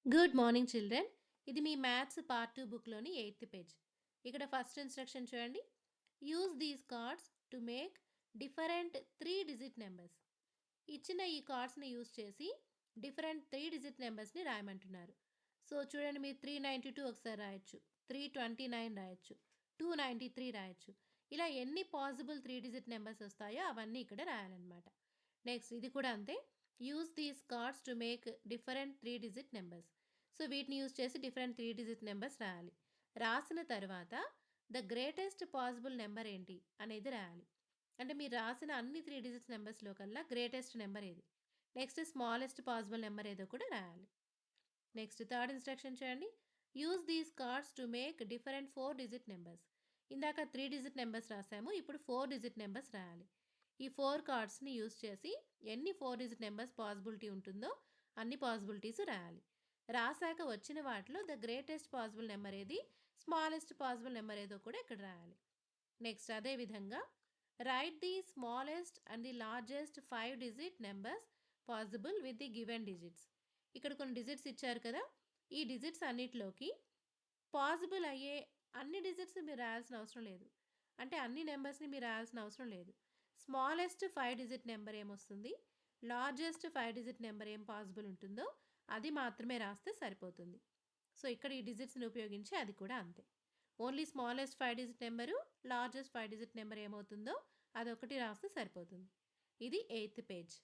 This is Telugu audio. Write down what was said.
Good morning children. ఇది మీ మ్యాథ్స్ పార్ట్ 2 బుక్‌లోని 8థ్ పేజ్. ఇక్కడ ఫస్ట్ ఇన్‌స్ట్రక్షన్ చూడండి. Use these cards to make different 3 digit numbers. ఇచ్చిన ఈ కార్డ్స్‌ని యూజ్ చేసి డిఫరెంట్ 3 డిజిట్ నంబర్స్‌ని రాయమంటున్నారు. సో చూడండి, మీరు 392 ఒకసారి రాయొచ్చు. 329 రాయొచ్చు. 293 రాయొచ్చు. ఇలా ఎన్ని పాసిబుల్ 3 డిజిట్ నంబర్స్ వస్తాయో అవన్నీ ఇక్కడ రాయాలన్నమాట. నెక్స్ట్ ఇది కూడా అంతే. Use these cards to make different 3 digit numbers. So వీటిని యూజ్ చేసి డిఫరెంట్ 3 డిజిట్ నంబర్స్ రాయాలి. రాసిన తర్వాత ద గ్రేటెస్ట్ పాసిబుల్ నంబర్ ఏంటి అనేది రాయాలి. అంటే మీరు రాసిన అన్ని 3 డిజిట్స్ నంబర్స్‌లో కల్లా గ్రేటెస్ట్ నంబర్ ఏది? నెక్స్ట్ స్మాలెస్ట్ పాసిబుల్ నంబర్ ఏదో కూడా రాయాలి. నెక్స్ట్ థర్డ్ ఇన్‌స్ట్రక్షన్ చూడండి. Use these cards to make different 4 digit numbers. ఇందాక 3 డిజిట్ నంబర్స్ రాసాము. ఇప్పుడు 4 డిజిట్ నంబర్స్ రాయాలి. ఈ 4 కార్డ్స్‌ని యూజ్ చేసి ఎన్ని 4 డిజిట్ నంబర్స్ పాసిబిలిటీ ఉంటుందో అన్ని పాసిబిలిటీస్ రాయాలి. రాసాక వచ్చిన వాటిలో ద గ్రేటెస్ట్ పాసిబుల్ నంబర్ ఏది? స్మాలెస్ట్ పాసిబుల్ నంబర్ ఏదో కూడా ఇక్కడ రాయాలి. నెక్స్ట్ అదే విధంగా right the smallest and the largest 5 digit numbers possible with the given digits. ఇక్కడ కొన్ని డిజిట్స్ ఇచ్చారు కదా! ఈ డిజిట్స్ అన్నిటిలోకి పాసిబుల్ అయ్యే అన్ని డిజిట్స్ మీరు రాయాల్సిన అవసరం లేదు. అంటే అన్ని నంబర్స్‌ని మీరు రాయాల్సిన అవసరం లేదు. స్మాలెస్ట్ 5 డిజిట్ నంబర్ ఏమొస్తుంది? లార్జెస్ట్ 5 డిజిట్ నంబర్ ఏం పాసిబుల్ ఉంటుందో అది మాత్రమే రాస్తే సరిపోతుంది. సో ఇక్కడ ఈ డిజిట్స్‌ని ఉపయోగించి అది కూడా అంతే. Only smallest 5 digit number, largest 5 digit number ఏమవుతుందో అదొకటి రాస్తే సరిపోతుంది. ఇది 8థ్ పేజ్.